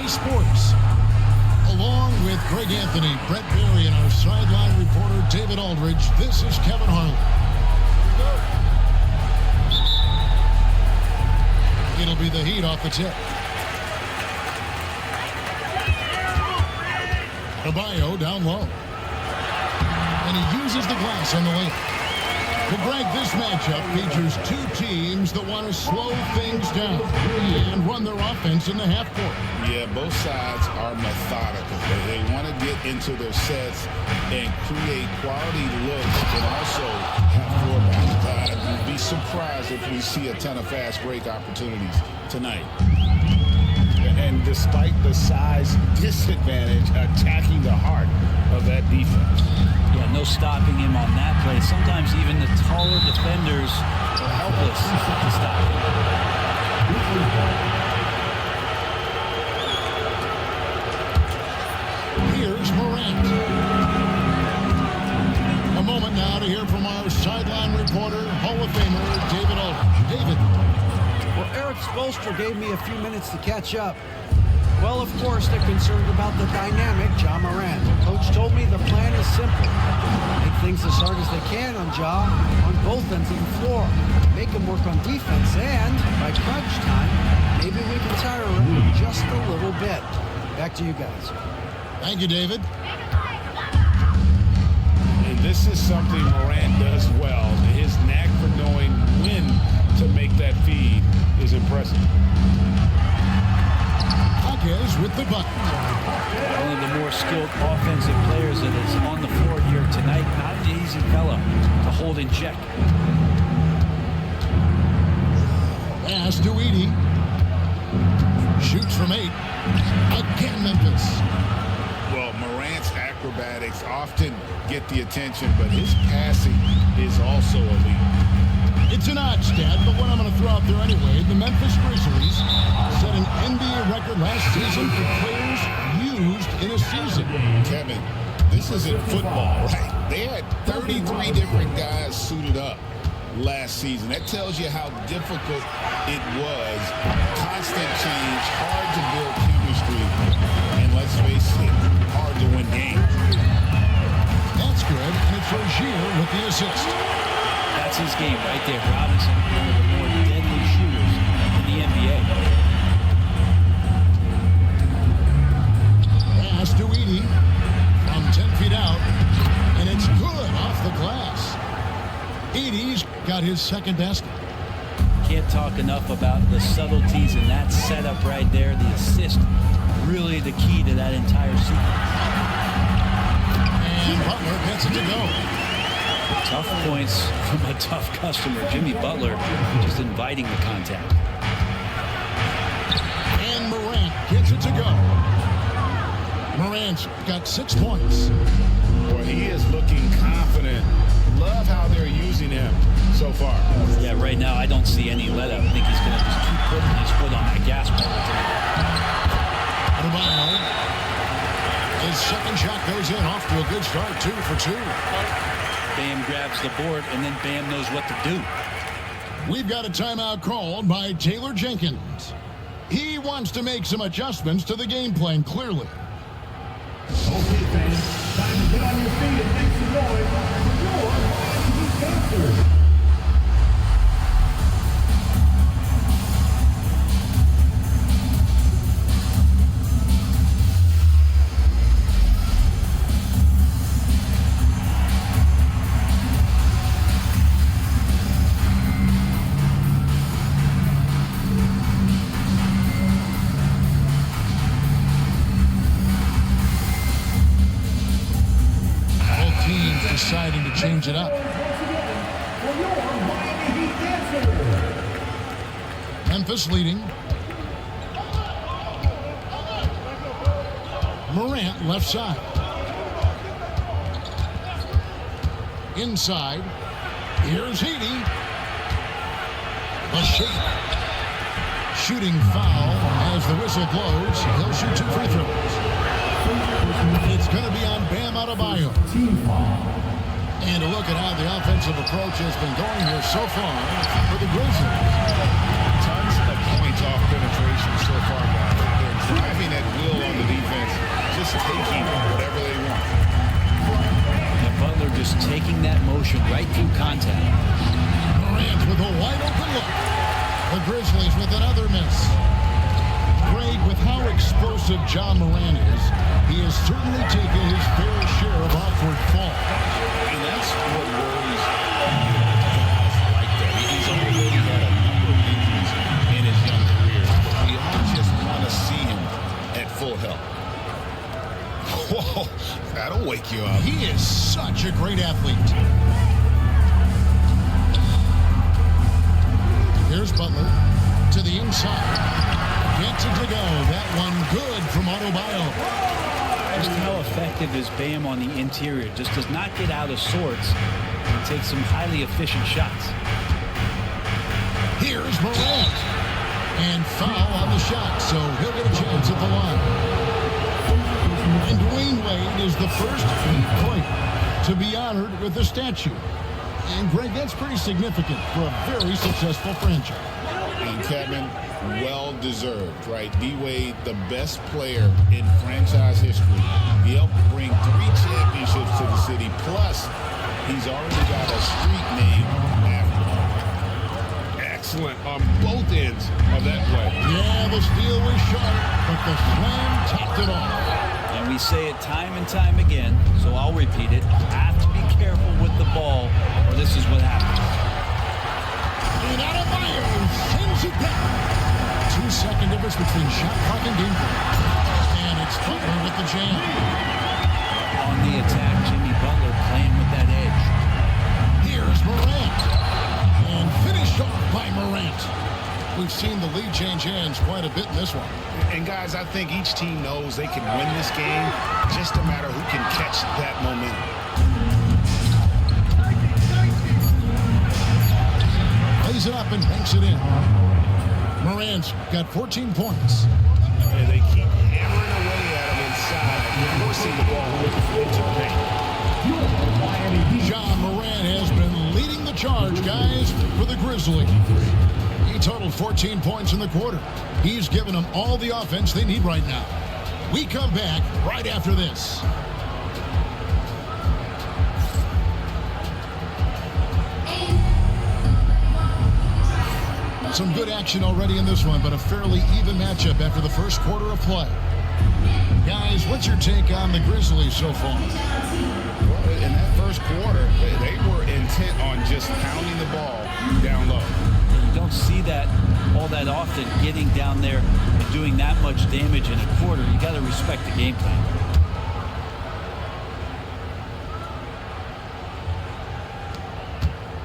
CBS Sports. Along with Greg Anthony, Brett Berry, and our sideline reporter David Aldridge, this is Kevin Harlan. It'll be the Heat off the tip. Caballo down low. And he uses the glass on the lane. Well, Greg, this matchup features two teams that want to slow things down and run their offense in the half court. Yeah, both sides are methodical. They want to get into their sets and create quality looks and also have floor balance. You'd be surprised if we see a ton of fast break opportunities tonight. And despite the size disadvantage, attacking the heart of that defense. Yeah, no stopping him on that play. Sometimes even the taller defenders are helpless to stop him. Here's Morant. A moment now to hear from our sideline reporter, Hall of Famer David Aldridge. David. Well, Eric Spoelstra gave me a few minutes to catch up. Well, of course, they're concerned about the dynamic Ja Morant. Coach told me the plan is simple. Make things as hard as they can on Ja on both ends of the floor. Make him work on defense, and by crunch time, maybe we can tire him just a little bit. Back to you guys. Thank you, David. And this is something Morant does well. His knack for knowing when to make that feed is impressive. With the bucket. One of the more skilled offensive players that is on the floor here tonight. Not an easy fella to hold in check. Pass to Edey. Shoots from 8. Again, Memphis. Well, Morant's acrobatics often get the attention, but his passing is also elite. It's an odd stat, but one I'm going to throw out there anyway. The Memphis Grizzlies set an NBA record last season for players used in a season. Kevin, this isn't football, right? They had 33 different guys suited up last season. That tells you how difficult it was. Constant change, hard to build chemistry, and let's face it, hard to win games. That's good, and it's Rozier with the assist. That's his game right there. Robinson, one of the more deadly shooters in the NBA. Pass to Edey from 10 feet out, and it's good off the glass. Edey's got his second basket. Can't talk enough about the subtleties in that setup right there. The assist, really the key to that entire sequence. And Butler gets it to go. Tough points from a tough customer. Jimmy Butler just inviting the contact. And Morant gets it to go. Morant's got 6 points. Boy, he is looking confident. Love how they're using him so far. Yeah, right now I don't see any let up. I think he's going to just keep putting his foot on that gas pedal. His second shot goes in, off to a good start, 2 for 2. Bam grabs the board, and then Bam knows what to do. We've got a timeout called by Taylor Jenkins. He wants to make some adjustments to the game plan, clearly. Okay, fans, time to get on your feet and make some noise for your Heat concert. Deciding to change it up. Memphis leading. Morant left side. Inside. Here's Edey. A shake. Shooting foul as the whistle blows. He'll shoot 2 free throws. It's going to be on Bam Adebayo. And a look at how the offensive approach has been going here so far for the Grizzlies. Tons of points off penetration so far, guys. They're driving at will The Grizzlies with another miss. Greg, with how explosive Ja Morant is, he has certainly taken his fair share of awkward falls. And that's what worries guys like that. He's already had a number of injuries in his young career, but we all just want to see him at full health. Whoa, that'll wake you up. He is such a great athlete. Here's Butler to the inside. Gets it to go. That one good from Adebayo. Just how effective is Bam on the interior? Just does not get out of sorts and takes some highly efficient shots. Here's Morant. And foul on the shot, so he'll get a chance at the line. And Dwayne Wade is the first player to be honored with a statue. And Greg, that's pretty significant for a very successful franchise. And Kevin, well-deserved, right? D-Wade, the best player in franchise history. He helped bring 3 championships to the city. Plus, he's already got a street name after him. Excellent on both ends of that play. Yeah, the steal was sharp, but the slam topped it off. And we say it time and time again, so I'll repeat it. Have to be careful with the ball, or this is what happens. And Adebayo sends it down. 2-second difference between shot clock and game clock. And it's Butler with the jam. On the attack, Jimmy Butler playing with that edge. Here's Morant. And finished off by Morant. We've seen the lead change hands quite a bit in this one. And guys, I think each team knows they can win this game. Just a matter who can catch that momentum. Lays it up and banks it in. Morant's got 14 points. And they keep hammering away at him inside, forcing the ball into the paint. Ja Morant has been leading the charge, guys, for the Grizzlies. He totaled 14 points in the quarter. He's given them all the offense they need right now. We come back right after this. Some good action already in this one, but a fairly even matchup after the first quarter of play. Guys, what's your take on the Grizzlies so far? Well, in that first quarter, they were intent on just pounding the ball down low. You don't see that all that often, getting down there and doing that much damage in a quarter. You got to respect the game plan.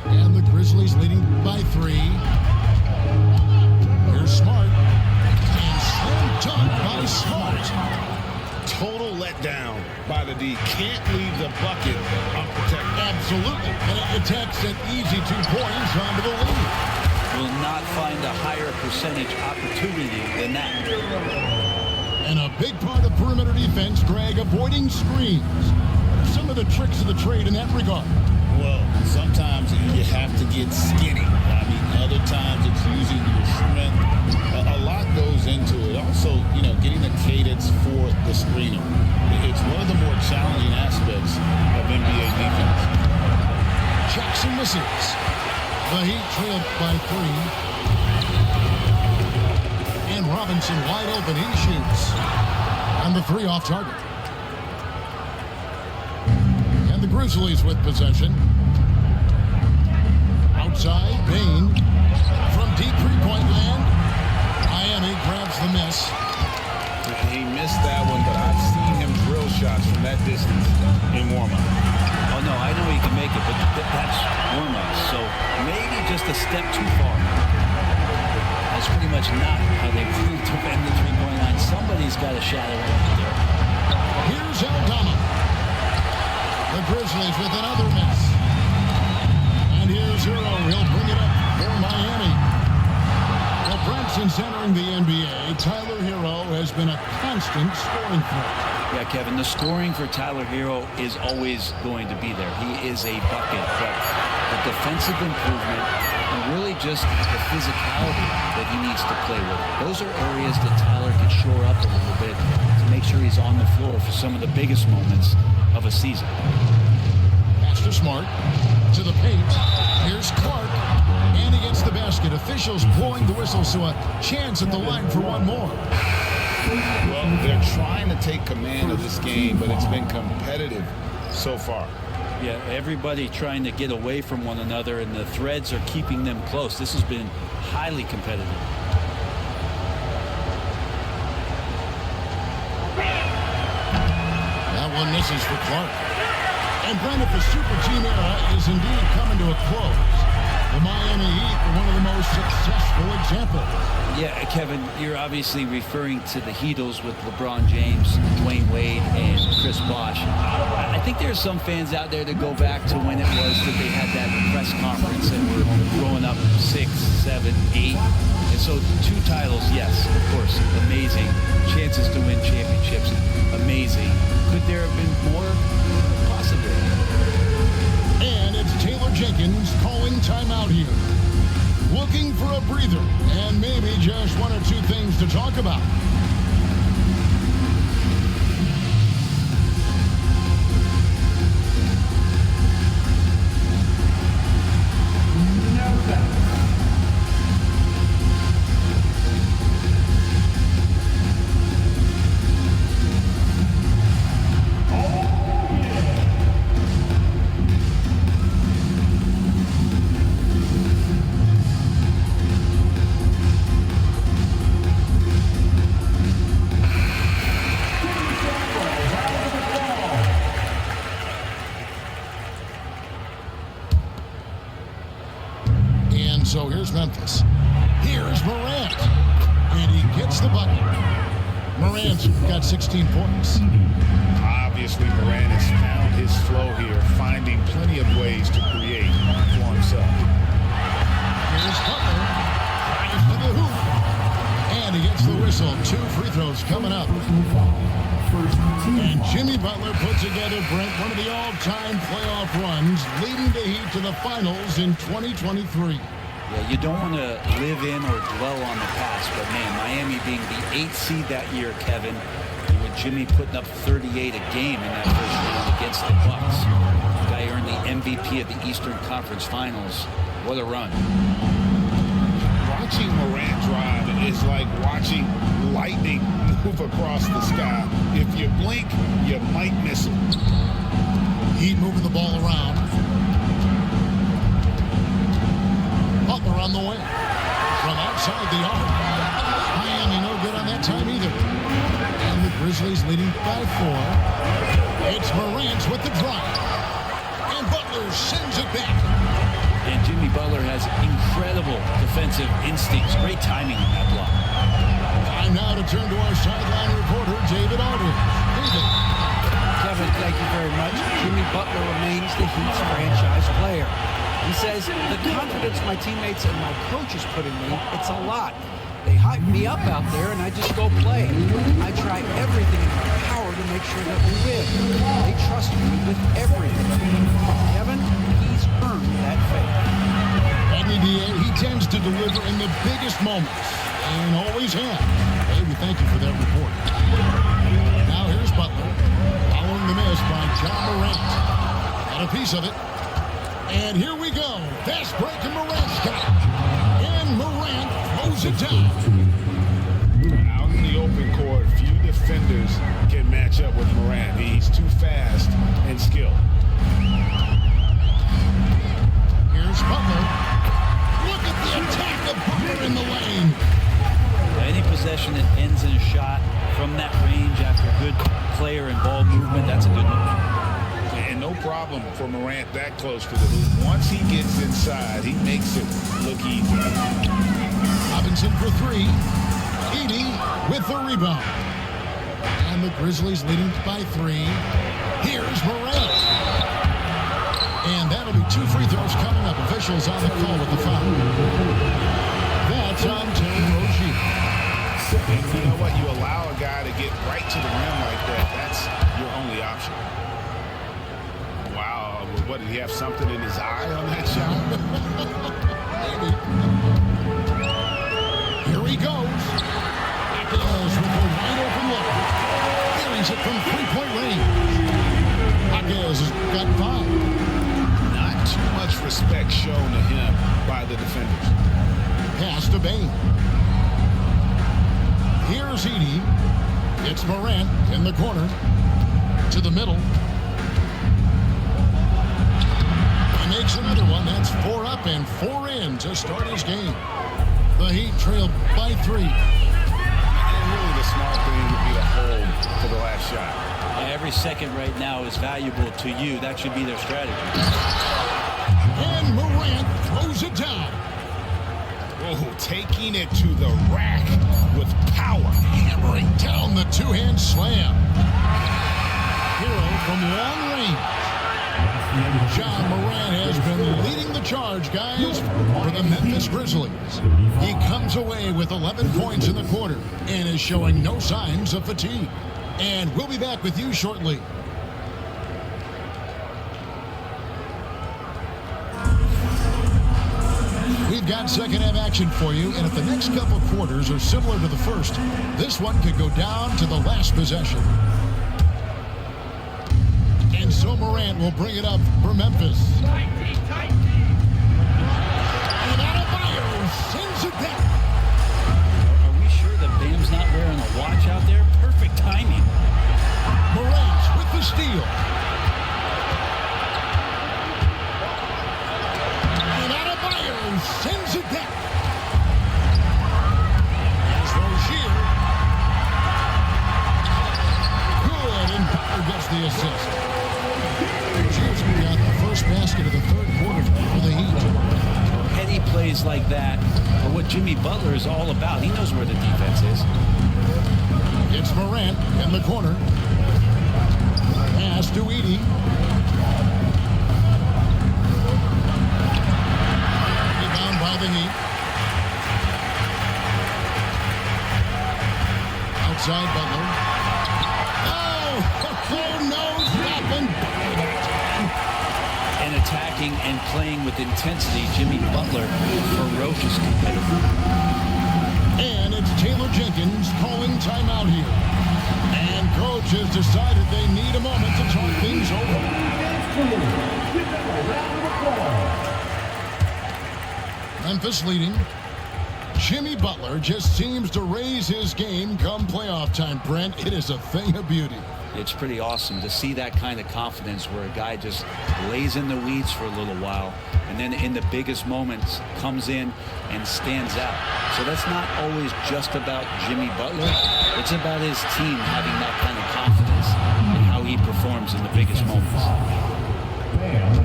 And the Grizzlies leading by 3. Here's Smart. And slam dunk by Smart. Total letdown by the D. Can't leave the bucket unprotected. Absolutely. And it attacks an easy 2 points onto the lead. Will not find a higher percentage opportunity than that. And a big part of perimeter defense, Greg, avoiding screens. Some of the tricks of the trade in that regard. Well, sometimes you have to get skinny. I mean, other times it's using your strength. A lot goes into it. Also, getting the cadence for the screener. It's one of the more challenging aspects of NBA defense. Jackson misses. The Heat trailed by 3. And Robinson wide open. He shoots. And the 3 off target. And the Grizzlies with possession. Outside, Bain. From deep three-point land. Miami grabs the miss. He missed that one, but I've seen him drill shots from that distance in warm-up. Oh, no, I know he can make it, but that's warm-up. So maybe just a step too far. That's pretty much not how they defend the three-point line. Somebody's got a shadow right there. Here's Aldama. The Grizzlies with another miss. And here's Hero. He'll bring it up for Miami. Well, Branson's entering the NBA. Tyler Hero has been a constant scoring threat. Yeah, Kevin, the scoring for Tyler Hero is always going to be there. He is a bucket, but the defensive improvement and really just the physicality that he needs to play with. Those are areas that Tyler can shore up a little bit to make sure he's on the floor for some of the biggest moments of a season. Pass to Smart. To the paint. Here's Clark. And he gets the basket. Officials blowing the whistle, so a chance at the line for one more. Well, they're trying to take command of this game, but it's been competitive so far. Yeah, everybody trying to get away from one another, and the threads are keeping them close. This has been highly competitive. That one misses for Clark. And Brent, if the Super Team era is indeed coming to a close, the Miami Heat are one of the most successful examples. Yeah, Kevin, you're obviously referring to the Heatles with LeBron James, Dwayne Wade, and Chris Bosh. I think there's some fans out there that go back to when it was that they had that press conference and were growing up 6, 7, 8. And so 2 titles, yes, of course, amazing. Chances to win championships, amazing. Could there have been more? Possibly. And it's Taylor Jenkins calling timeout here. Looking for a breather and maybe just 1 or 2 things to talk about. So here's Memphis. Here's Morant. And he gets the bucket. Morant's got 16 points. Obviously, Morant has found his flow here, finding plenty of ways to create for himself. Here's Butler. Drives to the hoop. And he gets the whistle. 2 free throws coming up. And Jimmy Butler put together, Brent, one of the all-time playoff runs, leading the Heat to the finals in 2023. Yeah, you don't want to live in or dwell on the past, but man, Miami being the 8th seed that year, Kevin, with Jimmy putting up 38 a game in that first round against the Bucks. The guy earned the MVP of the Eastern Conference Finals. What a run. Watching Morant drive is like watching lightning move across the sky. If you blink, you might miss it. Heat moving the ball around. Butler on the way. From outside the arc. Miami no good on that time either. And the Grizzlies leading by 4. It's Morant with the drive. And Butler sends it back. And Jimmy Butler has incredible defensive instincts. Great timing on that block. Time now to turn to our sideline reporter, David Aldridge. David. Kevin, thank you very much. Jimmy Butler remains the Heat's franchise player. He says, the confidence my teammates and my coaches put in me, it's a lot. They hype me up out there, and I just go play. I try everything in my power to make sure that we win. They trust me with everything. Kevin, he's earned that faith. At the NBA, he tends to deliver in the biggest moments, and always has. Baby, thank you for that report. Now here's Butler, following the miss by John Morant. Got a piece of it. And here we go. Fast break, and Morant's got it. And Morant throws it down. Out in the open court, few defenders can match up with Morant. He's too fast and skilled. Here's Butler. Look at the attack of Butler in the lane. Any possession that ends in a shot from that range after good player and ball movement, that's a good one. And no problem for Morant that close to the hoop. Once he gets inside, he makes it look easy. Robinson for 3. Edey with the rebound. And the Grizzlies leading by 3. Here's Morant. And that'll be 2 free throws coming up. Officials on the call with the foul. That's on Terry Rozier. And you know what? You allow a guy to get right to the rim like that. That's your only option. Wow. What, did he have something in his eye on that shot? Maybe. Here he goes. Goes with a wide open look. Carries it from 3-point range. Hawkins has got 5. Not too much disrespect shown to him by the defenders. Pass to Bain. Here's Edey. It's Morant in the corner. To the middle. He makes another one. That's 4 up and 4 in to start his game. The Heat trailed by 3. And really the smart thing would be to hold for the last shot. Every second right now is valuable to you. That should be their strategy. And Morant throws it down. Oh, taking it to the rack with power. Hammering down the two-hand slam. Hero from long range. John Morant has been leading the charge, guys, for the Memphis Grizzlies. He comes away with 11 points in the quarter and is showing no signs of fatigue. And we'll be back with you shortly. We've got second half action for you, and if the next couple quarters are similar to the first, this one could go down to the last possession. And so Morant will bring it up for Memphis. And Adebayo sends it back. Are we sure that Bam's not wearing a watch out there? Perfect timing. Morant with the steal. And Adebayo sends it back. Here's Rozier. Good, and Butler gets the assist. Rozier's got the first basket of the third quarter for the Heat. Heady plays like that are what Jimmy Butler is all about. He knows where the defense is. It's Morant in the corner. Pass to Edey. Rebound by the Heat. Outside Butler. Oh no, stopping. And attacking and playing with intensity, Jimmy Butler, ferocious competitor. And it's Taylor Jenkins calling timeout here. And coach has decided they need a moment to talk things over. Memphis leading. Jimmy Butler just seems to raise his game come playoff time, Brent. It is a thing of beauty. It's pretty awesome to see that kind of confidence where a guy just lays in the weeds for a little while and then in the biggest moments comes in and stands out. So that's not always just about Jimmy Butler. It's about his team having that kind of confidence in how he performs in the biggest moments.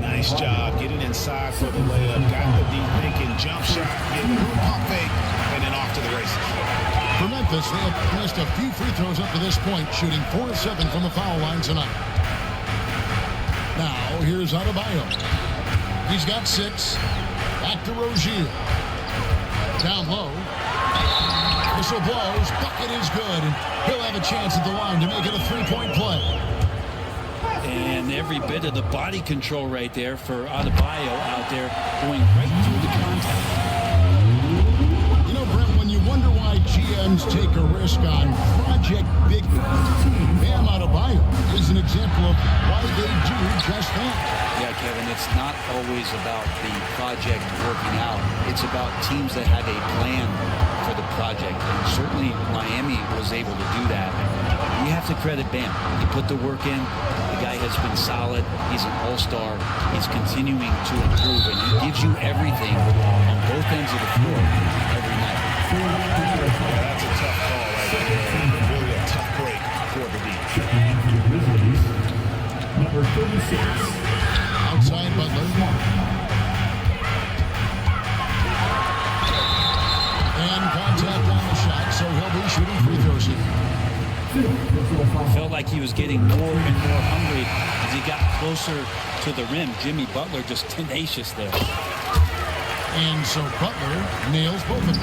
Nice job getting inside for the layup. Got the deep thinking jump shot, getting a pump fake, and then off to the races. For Memphis, they have missed a few free throws up to this point, shooting 4 of 7 from the foul line tonight. Now, here's Adebayo. He's got 6. Back to Rozier. Down low. Whistle blows. Bucket is good. And he'll have a chance at the line to make it a 3-point play. And every bit of the body control right there for Adebayo out there going right through the contact. You know, Brent, when you wonder why GMs take a risk on Project Big Bam Adebayo is an example of why they do just that. Yeah, Kevin, it's not always about the project working out. It's about teams that have a plan for the project. And certainly Miami was able to do that. You have to credit Bam. He put the work in. The guy has been solid. He's an all-star. He's continuing to improve, and he gives you everything on both ends of the floor every night. Yeah, that's a tough call right there. Really a tough break for the beat. Number 36. Outside Butler. And contact on the shot, so he'll be shooting free throws here. Felt like he was getting more and more hungry as he got closer to the rim. Jimmy Butler just tenacious there. And so Butler nails both of them.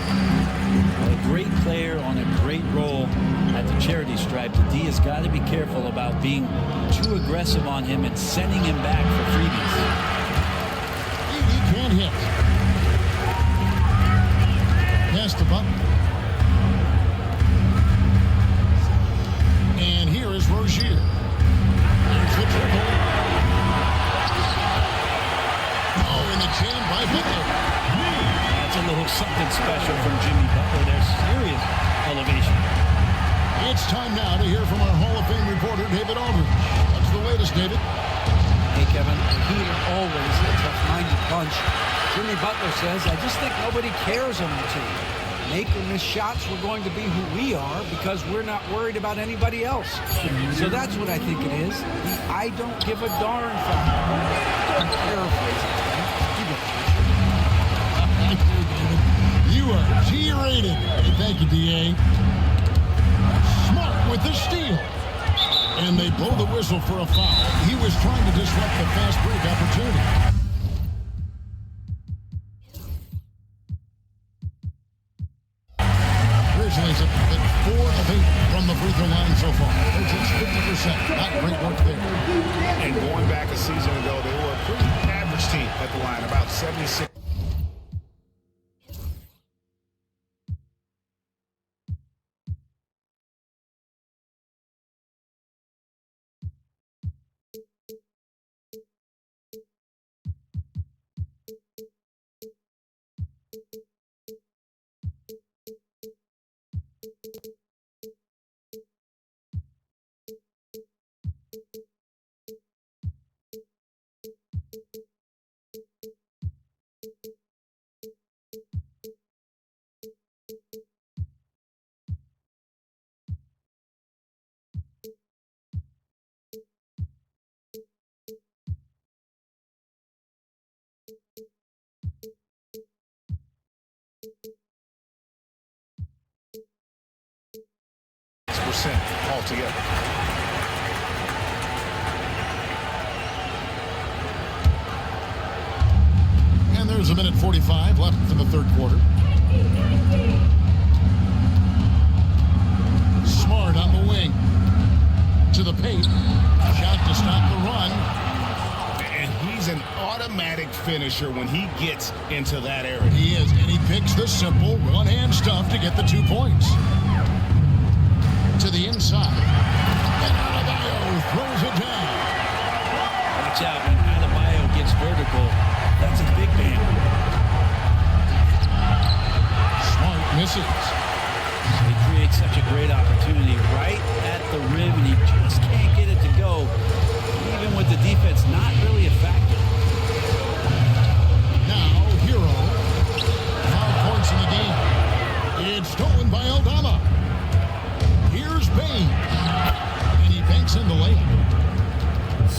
A great player on a great role at the charity stripe. The D has got to be careful about being too aggressive on him and sending him back for freebies. He can't hit. Pass to Butler. And here is Rozier. Here's the dribble. Oh, and the by Butler. That's a little something special from Jimmy Butler. There's serious elevation. It's time now to hear from our Hall of Fame reporter, David Aldridge. What's the latest, David? Hey, Kevin, the Heat are always a tough-minded bunch. Jimmy Butler says, I just think nobody cares on the team. Make or miss shots, we're going to be who we are because we're not worried about anybody else. So that's what I think it is. The I don't give a darn factor. I'm paraphrasing. You are G-rated. Hey, thank you, D.A. Smart with the steal. And they blow the whistle for a foul. He was trying to disrupt the fast break opportunity. Grizzlies have been 4 of 8 from the free throw line so far. It's 50%. Not great work there. And going back a season ago, they were a pretty average team at the line, about 76. percent altogether. And there's a minute 45 left in the third quarter. Smart on the wing. To the paint. Shot to stop the run. And he's an automatic finisher when he gets into that area. He is, and he picks the simple one-hand stuff to get the 2 points. To the inside. And Adebayo throws it down. Watch out when Adebayo gets vertical. That's a big man. Smart misses. He creates such a great opportunity right at the rim, and he just can't get it to go, even with the defense not really a factor. Now, Hero. 5 points in the game. It's stolen by Aldama. Here's Baines. And he banks in the layup.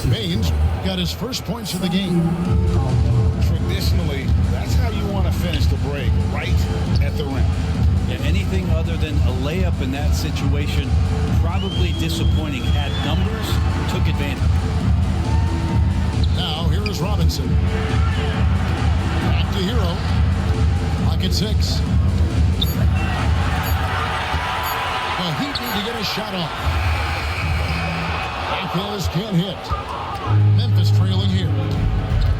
Baines got his first points of the game. Traditionally, that's how you want to finish the break, right at the rim. Yeah, anything other than a layup in that situation, probably disappointing. Had numbers, took advantage. Now, here is Robinson. Back to Hero. Clock at 6. The Heat need to get a shot off. Akers can't hit. Memphis trailing here.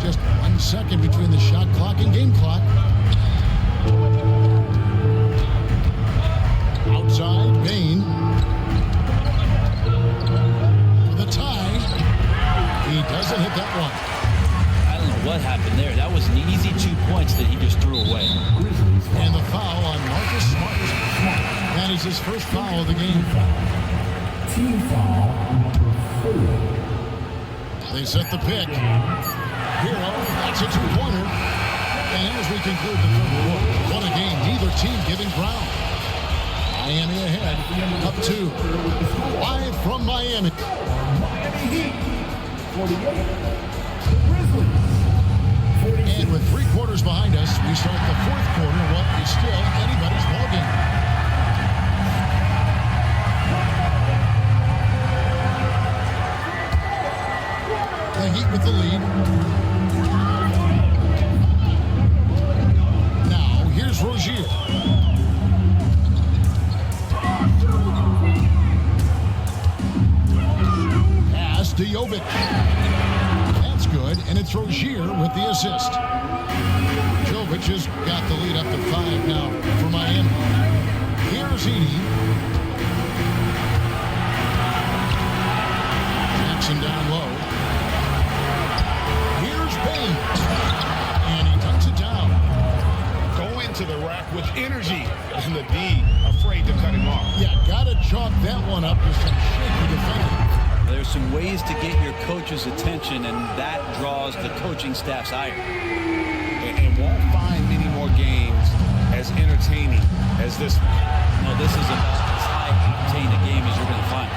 Just 1 second between the shot clock and game clock. Outside, Bain. For the tie. He doesn't hit that one. I don't know what happened there. That was an easy 2 points that he just threw away. And the foul on Marcus Smart. That is his first foul of the game. Team foul number 4. They set the pick. Hero, that's a 2-pointer. And as we conclude the third quarter, what a game. Neither team giving ground. Miami ahead, up 2. Live from Miami. Miami Heat 48. The Grizzlies 46. And with 3 quarters behind us, we start the fourth quarter. What is still anybody's ballgame. The Heat with the lead. Now, here's Rozier. Pass to Jovic. That's good, and it's Rozier with the assist. Jovic has got the lead up to 5 now for Miami. Here's Edey. Jackson down low. Here's Baines. And he dunks it the D afraid to cut him off. Yeah, got to chalk that one up to some shaky defending. There's some ways to get your coach's attention, and that draws the coaching staff's ire. And won't find many more games as entertaining as this one. No, this is about as high-octane a game as you're going to find.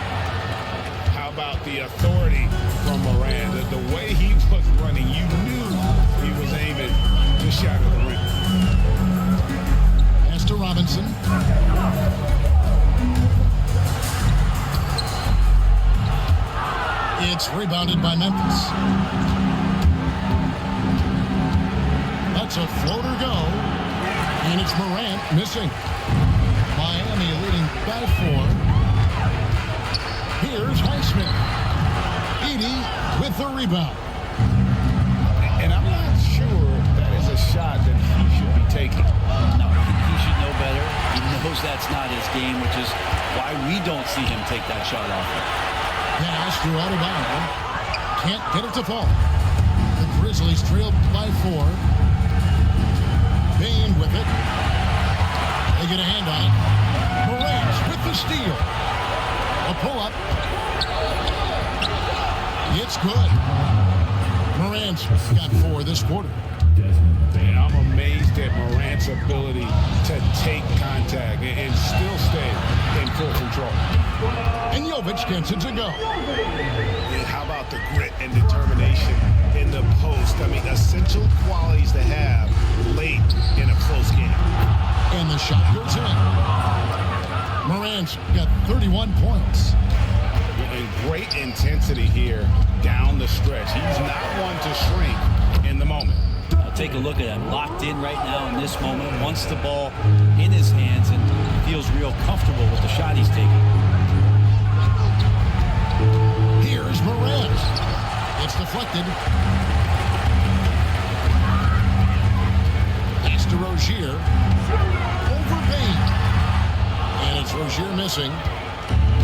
How about the authority from Morant? The way he was running, you knew he was aiming to shatter the rim. Pass to Robinson. It's rebounded by Memphis. That's a floater go. And it's Morant missing. Miami leading by 4. Here's Highsmith. Edey with the rebound. And I'm not sure that is a shot that he should be taking. No, he should know better. He knows that's not his game, which is why we don't see him take that shot off. Pass to Adebayo. Can't get it to fall. The Grizzlies trail by 4. Bain with it. They get a hand on it. Morant with the steal. A pull-up. It's good. Morant's got 4 this quarter. And I'm amazed at Morant's ability to take contact and still stay in full control. And Jovic gets it to go. And how about the grit and determination in the post? I mean, essential qualities to have late in a close game. And the shot goes in. Morant's got 31 points. And great intensity here down the stretch. He's not one to shrink in the moment. Take a look at him, locked in right now in this moment, wants the ball in his hands and feels real comfortable with the shot he's taking. Here's Morant. It's deflected. Pass to Rozier. Over Bain. And it's Rozier missing.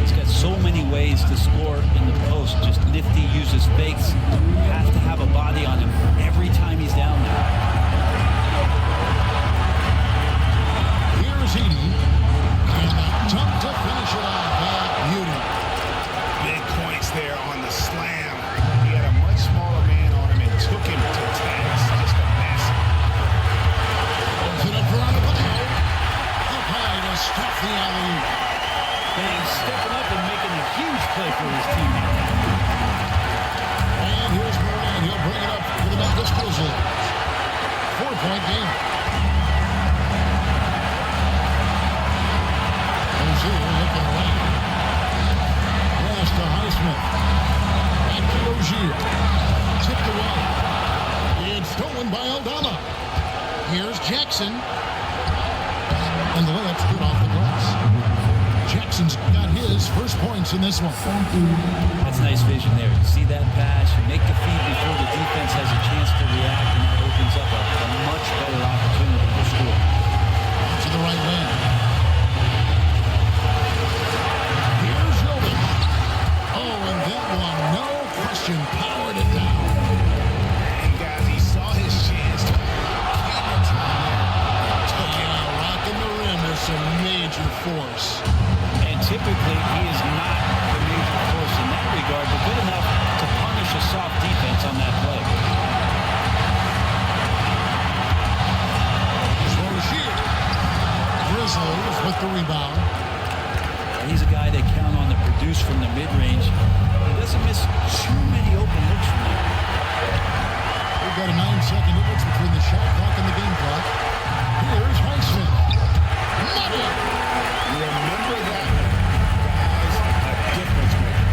He's got so many ways to score in the post. Just nifty, uses fakes. You have to have a body on him every time he's down there. Here's Edey. And a jump to finish it off. Beauty. Big points there on the slam. He had a much smaller man on him and took him to task. Just a massive. Opens it up for Adebayo. Up high to stop the alley-oop. Bain stepping up and making a huge play for his teammate. And here's Morant. He'll bring it up for the Memphis Grizzlies. 4-point game. Rozier looking around. Pass to Highsmith. Back to Rozier. Tipped away. It's stolen by Aldama. Here's Jackson. And the layup's good off the glass. Jackson's got his first points in this one. That's nice vision there. You see that pass, you make the feed before the defense has a chance to react, and that opens up a much better opportunity to score. To the right wing. Here's Jovic. Oh, and that one, no question, powered it down. And guys, he saw his chance to Rocking the rim with some major force. Typically, he is not the major force in that regard, but good enough to punish a soft defense on that play. Rozier. Grizzlies with the rebound. He's a guy they count on to produce from the mid-range. He doesn't miss too many open looks from there. We've got a 9-second difference between the shot clock and the game clock. Here's Highsmith. Money. remember that. Difference maker.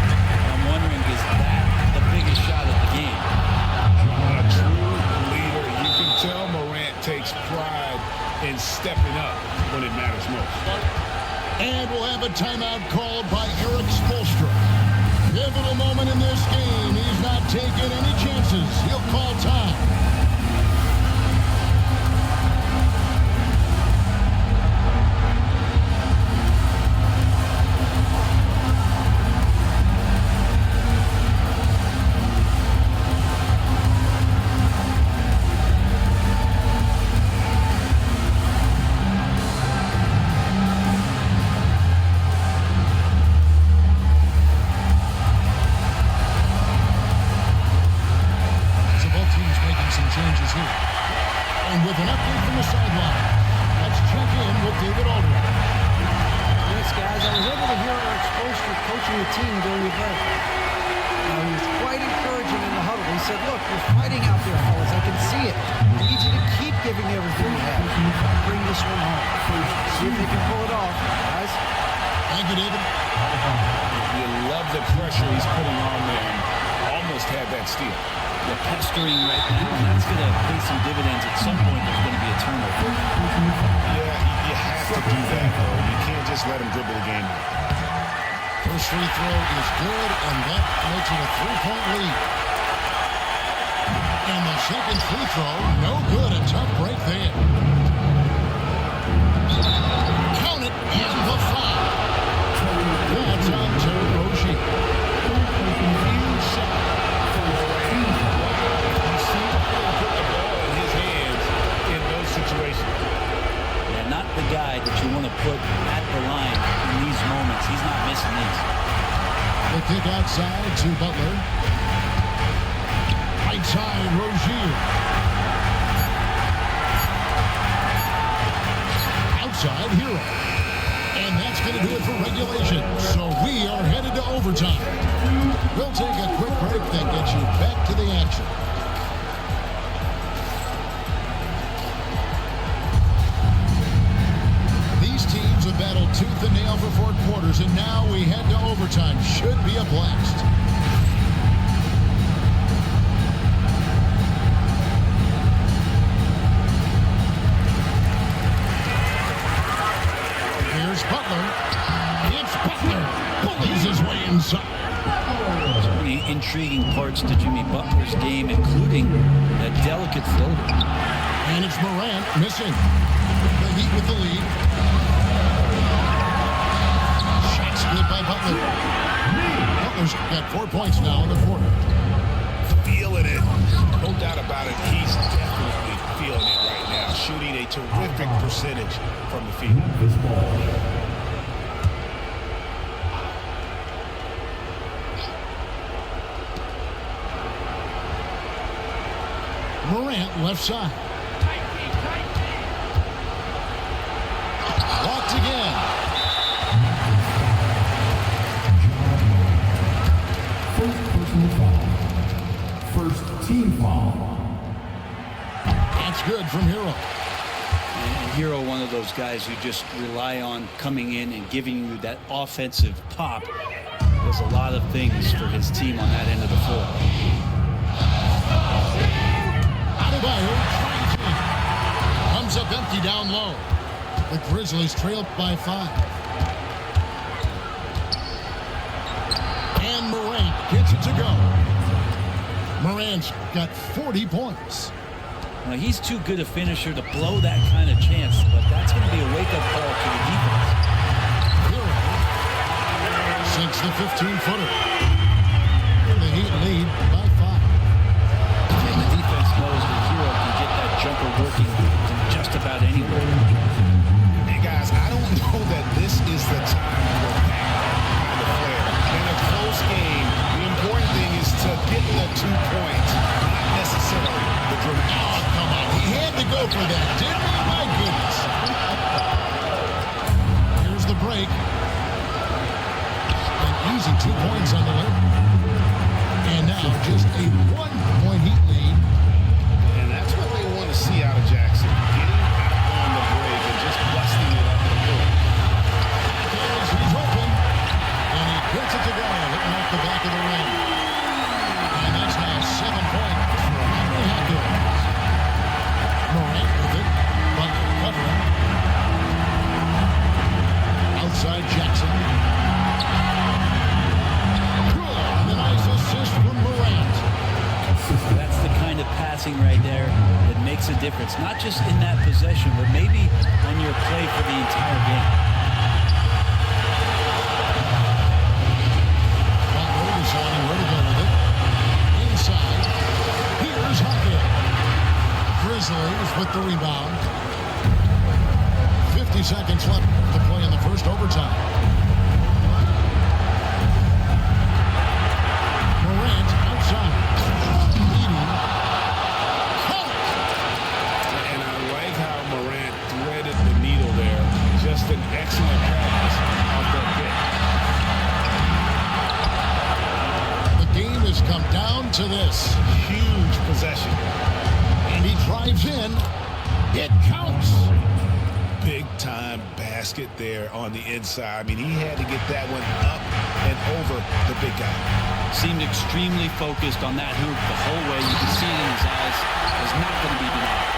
I'm wondering, is that the biggest shot of the game? A true leader. You can tell Morant takes pride in stepping up when it matters most. And we'll have a timeout called by Eric Spoelstra. Pivotal moment in this game. He's not taking any chances. He'll call time. the team during the break. Now, he was quite encouraging in the huddle. He said, look, you're fighting out there, fellas. I can see it. I need you to keep giving me everything you have. Bring this one home. See if they can pull it off, guys. Thank you, David. You love the pressure he's putting on them. Almost had that steal. The pestering right now, that's going to pay some dividends. At some point, there's going to be a turnover. Yeah, you have to do that, though. You can't just let him dribble the game. First free throw is good, and that makes it a 3-point lead. And the second free throw, no good. A tough break there. Count it, and the foul. That's on Terry Rozier. Huge shot. You see him put the ball in his hands in those situations. Yeah, not the guy that you want to put at the line in these moments. He's not missing these. The kick outside to Butler. Right side, Rozier. Outside, Hero. And that's going to do it for regulation. So we are headed to overtime. We'll take a quick break that gets you back to the action. These teams have battled tooth and nail for 4 quarters, and now we head to overtime. Should be a blast. Here's Butler. It's Butler. Bullies his way inside. Pretty intriguing parts to Jimmy Butler's game, including that delicate floater. And it's Morant missing. The Heat with the lead. Shots good by Butler. Butler's got 4 points now in the quarter. Feeling it. No doubt about it. He's definitely feeling it right now. Shooting a terrific percentage from the field. Morant left side. Blocked again. First personal foul. First team foul. That's good from Hero. And Hero, one of those guys who just rely on coming in and giving you that offensive pop. Does a lot of things for his team on that end of the floor. Comes up empty down low. The Grizzlies trail by 5. And Morant gets it to go. Morant's got 40 points. Now, he's too good a finisher to blow that kind of chance, but that's going to be a wake-up call to the defense. Hero sinks the 15-footer. The Heat lead by 5. And the defense knows that Hero can get that jumper working from just about anywhere. Hey, guys, I don't know that this is the time for that kind of player. In a close game, the important thing is to get the 2 points, not necessarily the dramatic. Oh, come on. He had to go for that, didn't he? My goodness. Here's the break. An easy 2 points on the way. And now just a 1-point Heat lead. And that's what they want to see out of Jackson. Getting out on the break and just busting it up the court. He's open. And he gets it to go. Hitting off the back of the ring. And that's now 7 points for Henry Hopkins. Morant with it. Butler covering. Outside Jackson. Good. And a nice assist from Morant. That's the kind of passing right there that makes a difference, not just in that possession, but maybe on your play for the entire game. Butler deciding where to go with it. Inside. Here's Hopkins. Grizzlies with the rebound. 50 seconds left to play in the first overtime. Morant outside. Leading. And I like how Morant threaded the needle there. Just an excellent pass off that pick. to this. Huge possession. And he drives in. It counts. Big time basket there on the inside. I mean, he had to get that one up and over the big guy. Seemed extremely focused on that hoop the whole way. You can see it in his eyes. It's not going to be denied.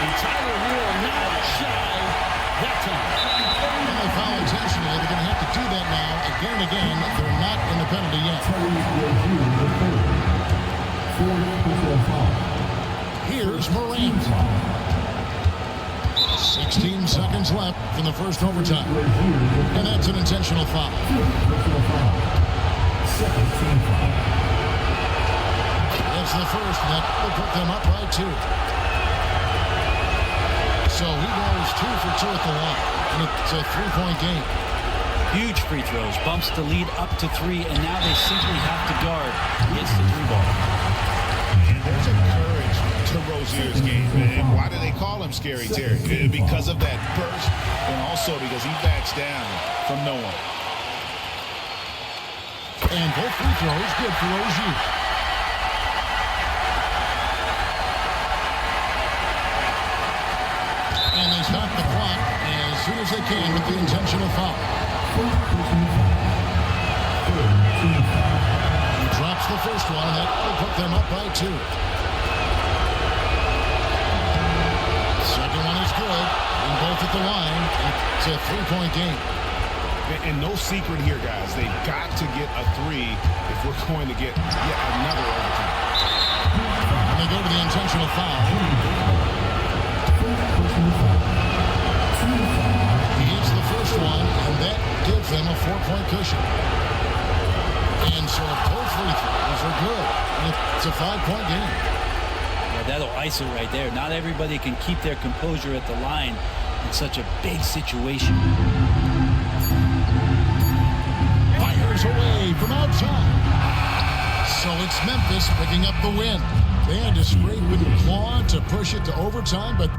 And Tyler Hero not shy that time. And they foul intentionally. They're going to have to do that now again and again. They're not in the penalty yet. Here's Morant. 16 seconds left in the first overtime. And that's an intentional foul. That's the first. That will put them up by 2. So he goes 2 for 2 at the line. And it's a 3-point game. Huge free throws. Bumps the lead up to 3, and now they simply have to guard against the 3 ball. And there's a courage to Rozier's game. And why do they call him Scary Terry? Because of that burst, and also because he backs down from no one. And both free throws good for Rozier. And they stop the clock as soon as they can with the intentional foul. He drops the first one, and that will put them up by 2. Second one is good, and both at the line. It's a 3-point game. And no secret here, guys. They've got to get a 3 if we're going to get yet another overtime. And they go to the intentional foul. He hits the first one, and that gives them a 4-point cushion. And so both free throws are good. And it's a 5-point game. Yeah, that'll ice it right there. Not everybody can keep their composure at the line in such a big situation. Fires away from outside. So it's Memphis picking up the win. They had to scrape and claw to push it to overtime, but